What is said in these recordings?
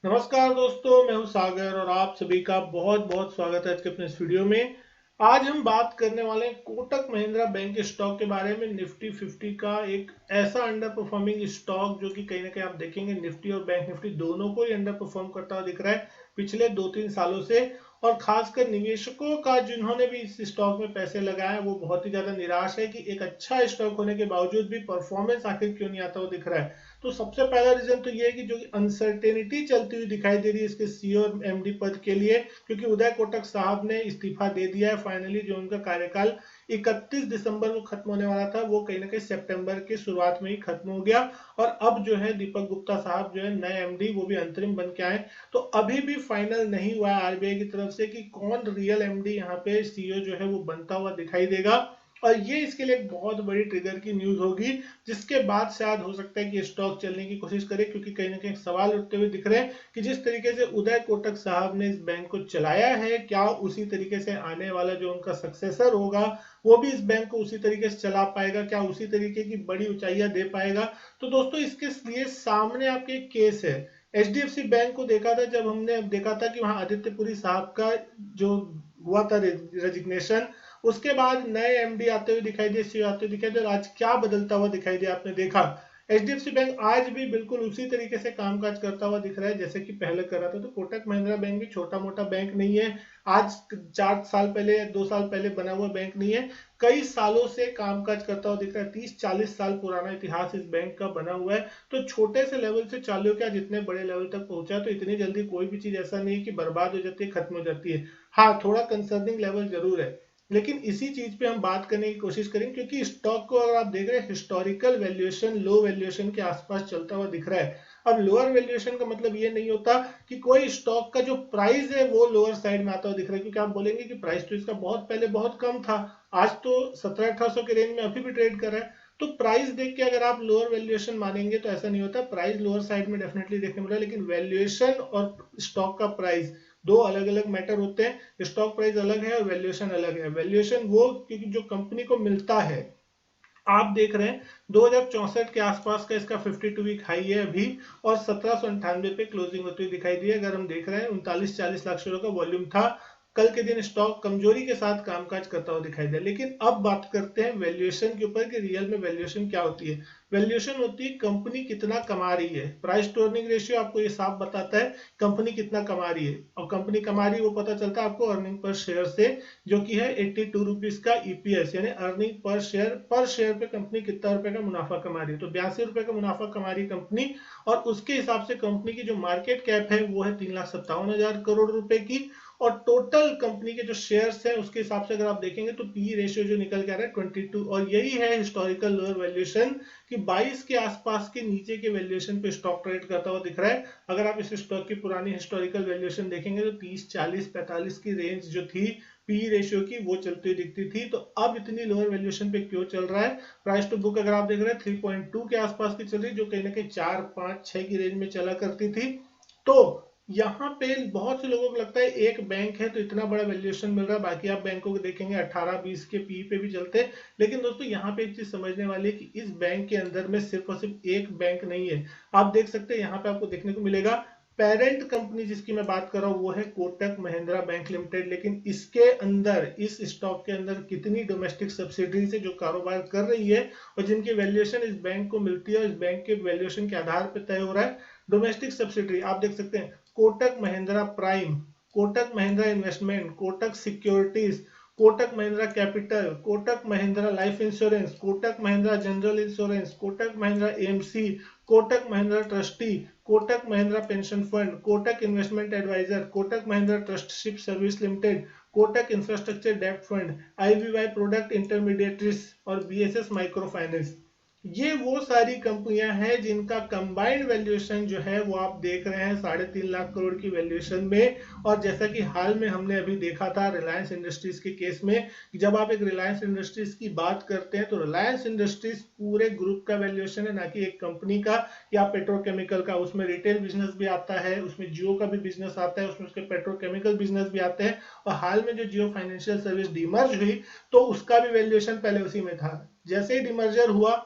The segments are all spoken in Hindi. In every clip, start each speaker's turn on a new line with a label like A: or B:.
A: नमस्कार दोस्तों, मैं हूं सागर और आप सभी का बहुत बहुत स्वागत है आज के अपने इस वीडियो में। आज हम बात करने वाले हैं कोटक महिंद्रा बैंक के स्टॉक के बारे में। निफ्टी 50 का एक ऐसा अंडर परफॉर्मिंग स्टॉक जो कि कहीं ना कहीं आप देखेंगे निफ्टी और बैंक निफ्टी दोनों को ही अंडर परफॉर्म करता हुआ दिख रहा है पिछले 2-3 सालों से। और खासकर निवेशकों का जिन्होंने भी इस स्टॉक में पैसे लगाए वो बहुत ही ज्यादा निराश है कि एक अच्छा स्टॉक होने के बावजूद भी परफॉर्मेंस आखिर क्यों नहीं आता हुआ दिख रहा है। तो सबसे पहला रीजन तो ये है कि जो अनसर्टेनिटी चलती हुई दिखाई दे रही है इसके सीईओ और एमडी पद के लिए, क्योंकि उदय कोटक साहब ने इस्तीफा दे दिया है फाइनली। जो उनका कार्यकाल 31 दिसंबर को खत्म होने वाला था वो कहीं ना कहीं सितंबर की शुरुआत में ही खत्म हो गया। और अब जो है दीपक गुप्ता साहब जो है नए एमडी वो भी अंतरिम बन के आए। तो अभी भी फाइनल नहीं हुआ है आरबीआई की तरफ से कि कौन रियल एमडी यहाँ पे सीईओ जो है वो बनता हुआ दिखाई देगा। और ये इसके लिए एक बहुत बड़ी ट्रिगर की न्यूज होगी जिसके बाद शायद हो सकता है कि स्टॉक चलने की कोशिश करे, क्योंकि कहीं ना कहीं सवाल उठते हुए दिख रहे हैं कि जिस तरीके से उदय कोटक साहब ने इस बैंक को चलाया है, क्या उसी तरीके से आने वाला जो उनका सक्सेसर होगा वो भी इस बैंक को उसी तरीके से चला पाएगा, क्या उसी तरीके की बड़ी ऊंचाइयां दे पाएगा। तो दोस्तों इसके लिए सामने आपके एक केस है। एचडीएफसी बैंक को देखा था, जब हमने देखा था कि वहां आदित्य पुरी साहब का जो हुआ था रेजिग्नेशन, उसके बाद नए एमडी आते हुए दिखाई दिए, सीईओ आते हुए दिखाई दिए, और आज क्या बदलता हुआ दिखाई दिया आपने देखा। एचडीएफसी बैंक आज भी बिल्कुल उसी तरीके से कामकाज करता हुआ दिख रहा है जैसे कि पहले कर रहा था। तो कोटक महिंद्रा बैंक भी छोटा मोटा बैंक नहीं है, आज 4 साल पहले 2 साल पहले बना हुआ बैंक नहीं है। कई सालों से कामकाज करता हुआ दिख रहा है, 30-40 साल पुराना इतिहास इस बैंक का बना हुआ है। तो छोटे से लेवल से चालू होकर आज इतने बड़े लेवल तक पहुंचा, तो इतनी जल्दी कोई भी चीज ऐसा नहीं है कि बर्बाद हो जाती है, खत्म हो जाती है। हाँ, थोड़ा कंसर्निंग लेवल जरूर है, लेकिन इसी चीज पे हम बात करने की कोशिश करेंगे, क्योंकि स्टॉक को अगर आप देख रहे हैं हिस्टोरिकल वैल्यूएशन लो वैल्यूएशन के आसपास चलता हुआ दिख रहा है। अब लोअर वैल्यूएशन का मतलब ये नहीं होता कि कोई स्टॉक का जो प्राइस है वो लोअर साइड में आता हुआ दिख रहा है, क्योंकि आप बोलेंगे कि प्राइस तो इसका बहुत पहले बहुत कम था, आज तो 1700-1800 के रेंज में अभी भी ट्रेड कर रहा है। तो प्राइस देख के अगर आप लोअर वैल्यूएशन मानेंगे तो ऐसा नहीं होता, प्राइस लोअर साइड में डेफिनेटली देखने मिला है, लेकिन वैल्यूएशन और स्टॉक का प्राइस दो अलग अलग मैटर होते हैं। स्टॉक प्राइस अलग है और वैल्यूएशन अलग है। वैल्यूएशन वो क्योंकि जो कंपनी को मिलता है, आप देख रहे हैं 2064 के आसपास का इसका 52 वीक हाई है अभी, और 1798 पे क्लोजिंग होती हुई दिखाई दी है। अगर हम देख रहे हैं 39-40 लाख शेयरों का वॉल्यूम था कल के दिन। स्टॉक कमजोरी के साथ कामकाज करता हुआ दिखाई दिया। लेकिन अब बात करते हैं वैल्यूएशन के ऊपर कि रियल में वैल्यूएशन क्या होती है। वैल्यूएशन होती है कंपनी कितना कमा रही है। प्राइस टू अर्निंग रेशियो आपको ये साफ बताता है कंपनी कितना कमा रही है, और कंपनी कमा रही है वो पता चलता है आपको अर्निंग पर शेयर से, जो कि है 82 रुपीज का ईपीएस, यानी अर्निंग पर शेयर पे कंपनी कितना रुपए का मुनाफा कमा रही है। तो 82 रुपए का मुनाफा कमा रही है कंपनी, और उसके हिसाब से कंपनी की जो मार्केट कैप है वो है 3,57,000 करोड़ रुपए की। और टोटल कंपनी के जो शेयर्स हैं उसके हिसाब से अगर आप देखेंगे तो पी रेशियो जो निकल के आ रहा है 22, और यही है हिस्टोरिकल लोअर वैल्यूएशन कि 22 के आसपास के नीचे के वैल्यूएशन पे स्टॉक ट्रेड करता हुआ दिख रहा है। अगर आप इस स्टॉक की पुरानी हिस्टोरिकल वैल्यूएशन देखेंगे तो 30-40-45 की रेंज जो थी पी रेशियो की वो चलती हुई दिखती थी। तो अब इतनी लोअर वैल्यूएशन पे क्यों चल रहा है। प्राइस टू बुक अगर आप देख रहे हैं 3.2 के आसपास की चल रही, जो कहीं ना कहीं 4-5-6 की रेंज में चला करती थी। तो यहाँ पे बहुत से लोगों को लगता है एक बैंक है तो इतना बड़ा वैल्यूएशन मिल रहा है, बाकी आप बैंकों को देखेंगे 18-20 के पी पे भी चलते हैं। लेकिन दोस्तों यहाँ पे एक चीज समझने वाली है कि इस बैंक के अंदर में सिर्फ और सिर्फ एक बैंक नहीं है। आप देख सकते हैं यहाँ पे आपको देखने को मिलेगा पेरेंट कंपनी जिसकी मैं बात कर रहा हूँ वो है कोटक महिंद्रा बैंक लिमिटेड, लेकिन इसके अंदर इस स्टॉक के अंदर कितनी डोमेस्टिक सब्सिडरीज है जो कारोबार कर रही है और जिनकी वैल्यूएशन इस बैंक को मिलती है और इस बैंक के वैल्यूएशन के आधार पर तय हो रहा है। डोमेस्टिक सब्सिडरी आप देख सकते हैं Kotak Mahindra prime, Kotak Mahindra investment, Kotak securities, Kotak Mahindra capital, Kotak Mahindra life insurance, Kotak Mahindra general insurance, Kotak Mahindra AMC, Kotak Mahindra trustee, Kotak Mahindra pension fund, Kotak investment advisor, Kotak Mahindra trusteeship service limited, Kotak infrastructure डेब्ट फंड, आईवीवाई प्रोडक्ट इंटरमीडिएटरीज और बीएसएस माइक्रो फाइनेंस। ये वो सारी कंपनियां हैं जिनका कंबाइंड वैल्यूएशन जो है वो आप देख रहे हैं 3.5 लाख करोड़ की वैल्यूएशन में। और जैसा कि हाल में हमने अभी देखा था रिलायंस इंडस्ट्रीज के केस में, जब आप एक रिलायंस इंडस्ट्रीज की बात करते हैं तो रिलायंस इंडस्ट्रीज पूरे ग्रुप का वैल्यूएशन है, ना कि एक कंपनी का या पेट्रोकेमिकल का। उसमें रिटेल बिजनेस भी आता है, उसमें जियो का भी बिजनेस आता है, उसमें उसके पेट्रोकेमिकल बिजनेस भी आते हैं। और हाल में जो जियो फाइनेंशियल सर्विस डीमर्ज हुई तो उसका भी वैल्यूएशन पहले उसी में था। जैसे ही डीमर्जर हुआ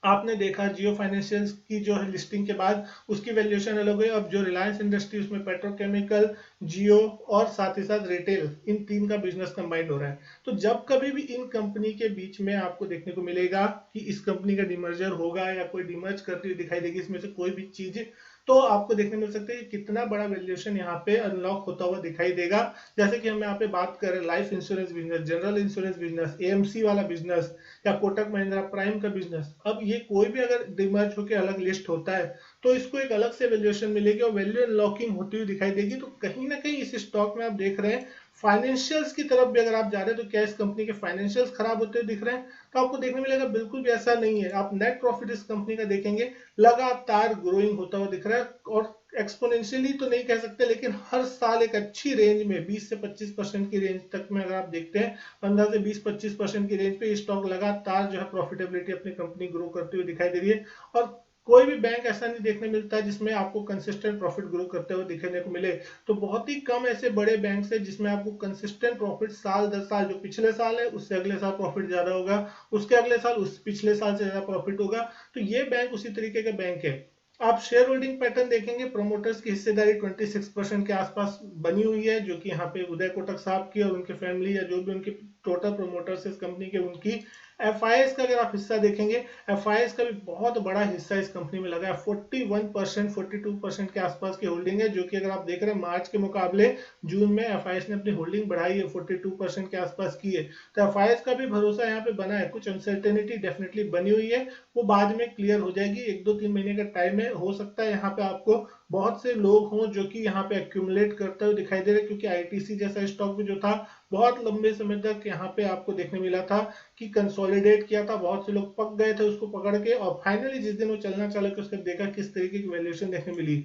A: आपने देखा जियो फाइनेंशियल्स की जो है लिस्टिंग के बाद उसकी वैल्यूएशन अलग हुई। अब जो रिलायंस इंडस्ट्री उसमें पेट्रोकेमिकल, जियो और साथ ही साथ रिटेल, इन तीन का बिजनेस कंबाइंड हो रहा है। तो जब कभी भी इन कंपनी के बीच में आपको देखने को मिलेगा कि इस कंपनी का डिमर्जर होगा या कोई डिमर्ज करती हुई दिखाई देगी इसमें से कोई भी चीज, तो आपको देखने मिल सकता है कि कितना बड़ा वैल्यूएशन यहाँ पे अनलॉक होता हुआ दिखाई देगा। जैसे कि हम यहाँ पे बात करें life insurance business, general insurance business, AMC वाला बिजनेस या कोटक महिंद्रा प्राइम का बिजनेस, अब ये कोई भी अगर डिमर्ज होकर अलग लिस्ट होता है तो इसको एक अलग से वैल्यूएशन मिलेगी और वैल्यू अनलॉकिंग होती हुई दिखाई देगी। तो कहीं ना कहीं इस स्टॉक में आप देख रहे हैं फाइनेंशियल्स की तरफ भी अगर आप जा रहे हैं तो क्या इस कंपनी के फाइनेंशियल्स खराब होते हुए दिख रहे हैं? तो आपको देखने मिलेगा बिल्कुल भी ऐसा नहीं है। आप नेट प्रॉफिट इस कंपनी का देखेंगे लगातार ग्रोइंग होता हुआ दिख रहा है, और एक्सपोनेंशियली तो नहीं कह सकते लेकिन हर साल एक अच्छी रेंज में 20 से 25% की रेंज तक में अगर आप देखते हैं 15 से 20-25% की रेंज पे स्टॉक लगातार जो है प्रॉफिटेबिलिटी अपनी कंपनी ग्रो करती हुई दिखाई दे रही है। और कोई भी बैंक ऐसा नहीं देखने मिलता है जिसमें आपको कंसिस्टेंट प्रॉफिट ग्रो करते हुए दिखने को मिले। तो बहुत ही कम ऐसे बड़े बैंक है जिसमें आपको कंसिस्टेंट प्रॉफिट साल दर साल, जो पिछले साल है उससे अगले साल प्रॉफिट ज्यादा होगा, उसके अगले साल उस पिछले साल से ज्यादा प्रॉफिट होगा। तो ये बैंक उसी तरीके का बैंक है। आप शेयर होल्डिंग पैटर्न देखेंगे, प्रोमोटर्स की हिस्सेदारी 26% के आसपास बनी हुई है, जो कि यहाँ पे उदय कोटक साहब की और उनके फैमिली या जो भी उनके टोटल प्रोमोटर्स इस कंपनी के उनकी। एफआईएस का अगर आप हिस्सा देखेंगे, एफआईएस का भी बहुत बड़ा हिस्सा इस कंपनी में लगा है। 41% 42% के आसपास की होल्डिंग है, जो कि अगर आप देख रहे हैं मार्च के मुकाबले जून में एफआईएस ने अपनी होल्डिंग बढ़ाई है, 42% के आसपास की है। तो एफआईएस का भी भरोसा यहाँ पे बना है। कुछ अनसर्टेनिटी डेफिनेटली बनी हुई है, वो बाद में क्लियर हो जाएगी। 1-2-3 महीने का टाइम है, हो सकता है यहाँ पे आपको बहुत से लोग हों जो कि यहाँ पे एक्यूमुलेट करते हुए दिखाई दे रहे हैं, क्योंकि आईटीसी जैसा स्टॉक भी जो था बहुत लंबे समय तक यहाँ पे आपको देखने मिला था कि कंसोलिडेट किया था, बहुत से लोग पक गए थे उसको पकड़ के, और फाइनली जिस दिन वो चलना चालू किया उसके देखा किस तरीके की वैल्यूएशन देखने मिली।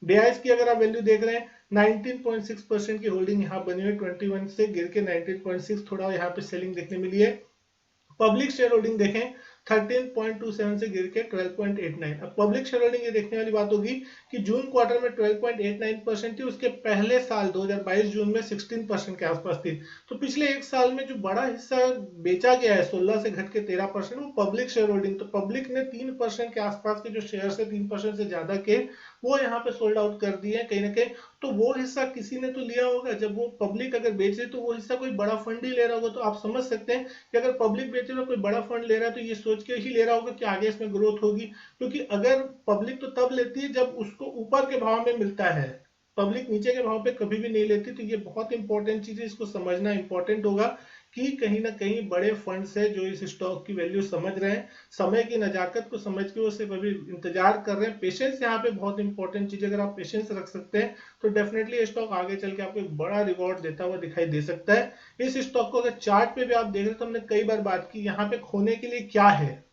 A: डीआईएस की अगर आप वैल्यू देख रहे हैं 19.6% की होल्डिंग यहाँ बनी हुई, 21 से गिर के 19.6, थोड़ा यहाँ पे सेलिंग देखने मिली है। पब्लिक शेयर होल्डिंग देखें 13.27 से गिर के 12.89। अब पब्लिक शेयर होल्डिंग ये देखने वाली बात होगी कि जून क्वार्टर में 12.89% थी, उसके पहले साल 2022 जून में 16% के आसपास थी। तो पिछले एक साल में जो बड़ा हिस्सा बेचा गया है 16 से घट के 13%, वो पब्लिक शेयर होल्डिंग। तो पब्लिक ने 3% के आसपास के जो शेयर है 3% से ज्यादा के, वो यहाँ पे सोल्ड आउट कर दिए हैं कहीं ना कहीं। तो वो हिस्सा किसी ने तो लिया होगा, जब वो पब्लिक अगर बेचे तो वो हिस्सा कोई बड़ा फंड ही ले रहा होगा। तो आप समझ सकते हैं कि अगर पब्लिक बेचे तो कोई बड़ा फंड ले रहा है तो ये सोच के ही ले रहा होगा कि आगे इसमें ग्रोथ होगी, क्योंकि अगर पब्लिक तो तब लेती है जब उसको ऊपर के भाव में मिलता है, पब्लिक नीचे के भाव पे कभी भी नहीं लेती। तो ये बहुत इंपॉर्टेंट चीज है, इसको समझना इंपॉर्टेंट होगा कि कहीं ना कहीं बड़े फंड से जो इस स्टॉक की वैल्यू समझ रहे हैं, समय की नजाकत को समझ के वो सिर्फ अभी इंतजार कर रहे हैं। पेशेंस यहाँ पे बहुत इंपॉर्टेंट चीज है, अगर आप पेशेंस रख सकते हैं तो डेफिनेटली स्टॉक आगे चल के आपको एक बड़ा रिवॉर्ड देता हुआ दिखाई दे सकता है। इस स्टॉक को अगर चार्ट पे भी आप देख रहे हैं तो हमने कई बार बात की यहाँ पे खोने के लिए क्या है,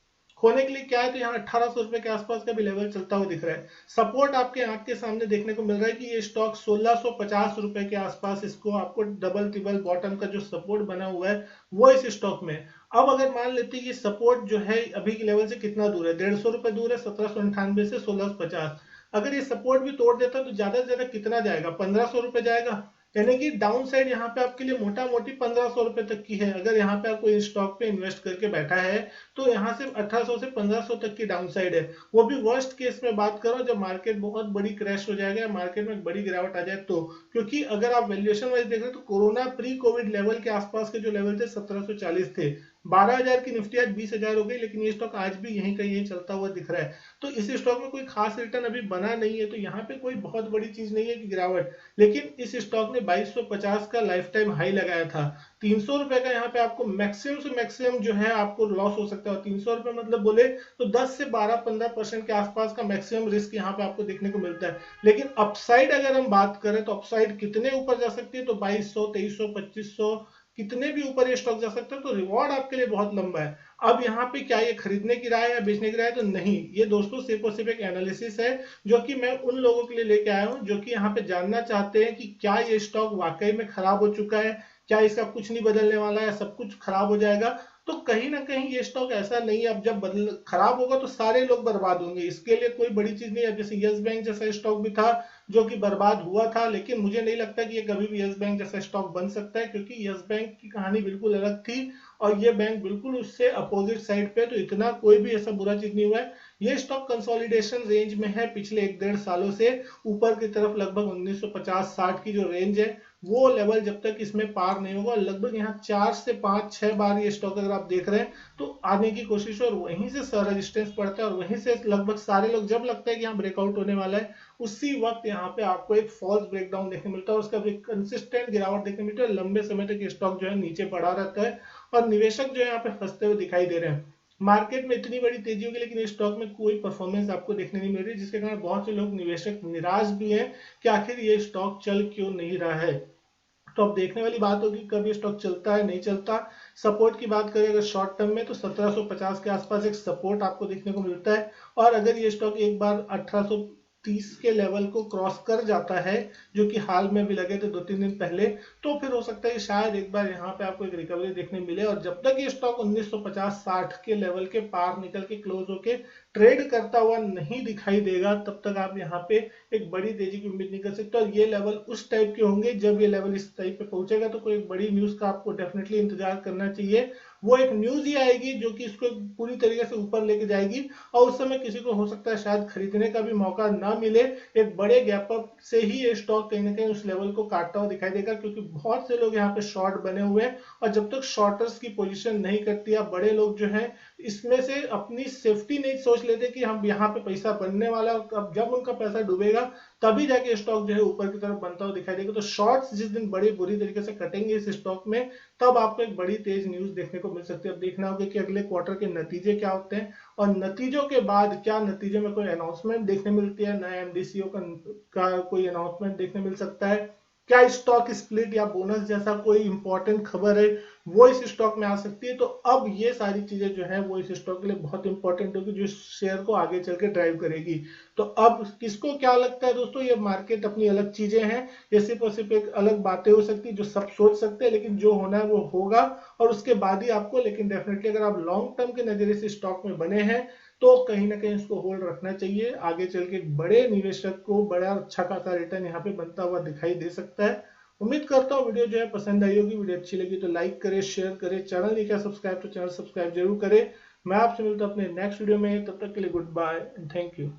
A: खोने के लिए क्या है, तो यहाँ 1800 रुपए के आसपास का भी लेवल चलता हुआ दिख रहा है। सपोर्ट आपके आंख के सामने देखने को मिल रहा है कि ये स्टॉक 1650 रुपए के आसपास, इसको आपको डबल ट्रिपल बॉटम का जो सपोर्ट बना हुआ है वो इस स्टॉक में। अब अगर मान लेते हैं ये सपोर्ट जो है अभी के लेवल से कितना दूर है, 150 रुपए दूर है, 1798 से 1650। अगर ये सपोर्ट भी तोड़ देता तो ज्यादा से ज्यादा कितना जाएगा, 1500 रुपए जाएगा। यानी कि डाउन साइड यहाँ पे आपके लिए मोटा मोटी 1500 रुपए तक की है। अगर यहाँ पे आपको इस स्टॉक पे इन्वेस्ट करके बैठा है तो यहाँ से 1800 से 1500 तक की डाउन साइड है। वो भी वर्स्ट केस में बात करो जब मार्केट बहुत बड़ी क्रैश हो जाएगा या मार्केट में बड़ी गिरावट आ जाए तो, क्योंकि अगर आप वैल्यूएशन वाइज देख रहे हो तो कोरोना प्री कोविड लेवल के आसपास के जो लेवल थे 1740 थे, 12,000 की निफ्टी आज 20,000 हो गई, लेकिन ये स्टॉक आज भी यहीं का यहीं चलता हुआ दिख रहा है। तो इस स्टॉक में कोई खास रिटर्न अभी बना नहीं है, तो यहाँ पे कोई बहुत बड़ी चीज नहीं है कि गिरावट। लेकिन इस स्टॉक ने 2250 का लाइफ टाइम हाई लगाया था, 300 रुपए का यहाँ पे आपको मैक्सिमम से मैक्सिमम जो है आपको लॉस हो सकता है। 300 रुपए मतलब बोले तो 10 से 12-15% के आसपास का मैक्सिमम रिस्क यहाँ पे आपको देखने को मिलता है। लेकिन अपसाइड अगर हम बात करें तो अपसाइड कितने ऊपर जा सकती है, तो 2200, 2300, 2500, कितने भी ऊपर ये स्टॉक जा सकता है। तो रिवॉर्ड आपके लिए बहुत लंबा है। अब यहाँ पे क्या ये खरीदने की राय है या बेचने की राय है, तो नहीं, ये दोस्तों सिर्फ और सिर्फ एक एनालिसिस है जो कि मैं उन लोगों के लिए लेके आया हूं जो कि यहाँ पे जानना चाहते हैं कि क्या ये स्टॉक वाकई में खराब हो चुका है, क्या इसका कुछ नहीं बदलने वाला है, सब कुछ खराब हो जाएगा। तो कहीं ना कहीं ये स्टॉक ऐसा नहीं है, अब जब बदल खराब होगा तो सारे लोग बर्बाद होंगे, इसके लिए कोई बड़ी चीज नहीं है। जैसे यस बैंक जैसा स्टॉक भी था जो कि बर्बाद हुआ था, लेकिन मुझे नहीं लगता कि ये कभी भी यस बैंक जैसा स्टॉक बन सकता है, क्योंकि यस बैंक की कहानी बिल्कुल अलग थी और ये बैंक बिल्कुल उससे अपोजिट साइड पे, तो इतना कोई भी ऐसा बुरा चीज नहीं हुआ है। ये स्टॉक कंसोलिडेशन रेंज में है पिछले 1-1.5 सालों से, ऊपर की तरफ लगभग 1950-60 की जो रेंज है वो लेवल जब तक इसमें पार नहीं होगा, लगभग यहाँ 4 से 5-6 बार ये स्टॉक अगर आप देख रहे हैं तो आने की कोशिश, और वहीं से रेजिस्टेंस पड़ता है और वहीं से लगभग सारे लोग जब लगता है कि यहाँ ब्रेकआउट होने वाला है उसी वक्त यहाँ पे आपको एक फॉल्स ब्रेकडाउन देखने मिलता है और उसका एक कंसिस्टेंट गिरावट देखने मिलता है। लंबे समय तक ये स्टॉक जो है नीचे पड़ा रहता है और निवेशक जो है यहाँ पे फंसते हुए दिखाई दे रहे हैं। मार्केट में इतनी बड़ी तेजी होगी लेकिन इस स्टॉक में कोई परफॉर्मेंस आपको देखने नहीं मिल रही, जिसके कारण बहुत से लोग निवेशक निराश भी हैं कि आखिर ये स्टॉक चल क्यों नहीं रहा है। तो अब देखने वाली बात होगी कब ये स्टॉक चलता है नहीं चलता। सपोर्ट की बात करें अगर शॉर्ट टर्म में तो 1750 के आसपास एक सपोर्ट आपको देखने को मिलता है, और अगर ये स्टॉक एक बार 1830 के लेवल को क्रॉस कर जाता है, जो कि हाल में भी लगे थे 2-3 दिन पहले, तो फिर हो सकता है कि शायद एक बार यहाँ पे आपको एक रिकवरी देखने मिले। और जब तक ये स्टॉक 1950-60 के लेवल के पार निकल के क्लोज होके ट्रेड करता हुआ नहीं दिखाई देगा, तब तक आप यहाँ पे एक बड़ी तेजी की उम्मीद नहीं कर सकते। और ये लेवल उस टाइप के होंगे, जब ये लेवल इस टाइप पे पहुंचेगा तो कोई बड़ी न्यूज का आपको डेफिनेटली इंतजार करना चाहिए। वो एक न्यूज ही आएगी जो कि इसको पूरी तरीके से ऊपर लेके जाएगी, और उस समय किसी को हो सकता है शायद खरीदने का भी मौका ना मिले। एक बड़े गैप अप से ही ये स्टॉक कहीं ना कहीं उस लेवल को काटता हुआ दिखाई देगा, क्योंकि बहुत से लोग यहाँ पे शॉर्ट बने हुए हैं और जब तक शॉर्टर्स की पोजीशन नहीं कटती या बड़े लोग जो है इसमें से अपनी सेफ्टी नहीं सोच लेते कि हम यहाँ पे पैसा बनने वाला है, अब जब उनका पैसा डूबेगा तभी जाके स्टॉक जो है ऊपर की तरफ बनता हुआ दिखाई देगा। तो शॉर्ट्स जिस दिन बड़ी बुरी तरीके से कटेंगे इस स्टॉक में, तब आपको एक बड़ी तेज न्यूज देखने को मिल सकती है। अब देखना होगा कि अगले क्वार्टर के नतीजे क्या होते हैं और नतीजों के बाद क्या नतीजे में कोई अनाउंसमेंट देखने मिलती है, नया एमडीसीओ का कोई अनाउंसमेंट देखने मिल सकता है, क्या स्टॉक स्प्लिट या बोनस जैसा कोई इंपॉर्टेंट खबर है वो इस स्टॉक में आ सकती है। तो अब ये सारी चीजें जो है वो इस स्टॉक के लिए बहुत इंपॉर्टेंट होगी, जो शेयर को आगे चल के ड्राइव करेगी। तो अब किसको क्या लगता है दोस्तों, ये मार्केट अपनी अलग चीजें हैं, ये सिर्फ और सिर्फ एक अलग बातें हो सकती है जो सब सोच सकते हैं, लेकिन जो होना है वो होगा और उसके बाद ही आपको। लेकिन डेफिनेटली अगर आप लॉन्ग टर्म के नजरिए से स्टॉक में बने हैं तो कहीं ना कहीं इसको होल्ड रखना चाहिए, आगे चल के बड़े निवेशक को बड़ा अच्छा खासा रिटर्न यहाँ पे बनता हुआ दिखाई दे सकता है। उम्मीद करता हूँ वीडियो जो है पसंद आई होगी। वीडियो अच्छी लगी तो लाइक करें, शेयर करें, चैनल नहीं किया सब्सक्राइब तो चैनल सब्सक्राइब जरूर करें। मैं आपसे मिलता हूँ अपने नेक्स्ट वीडियो में, तब तक के लिए good bye and thank you.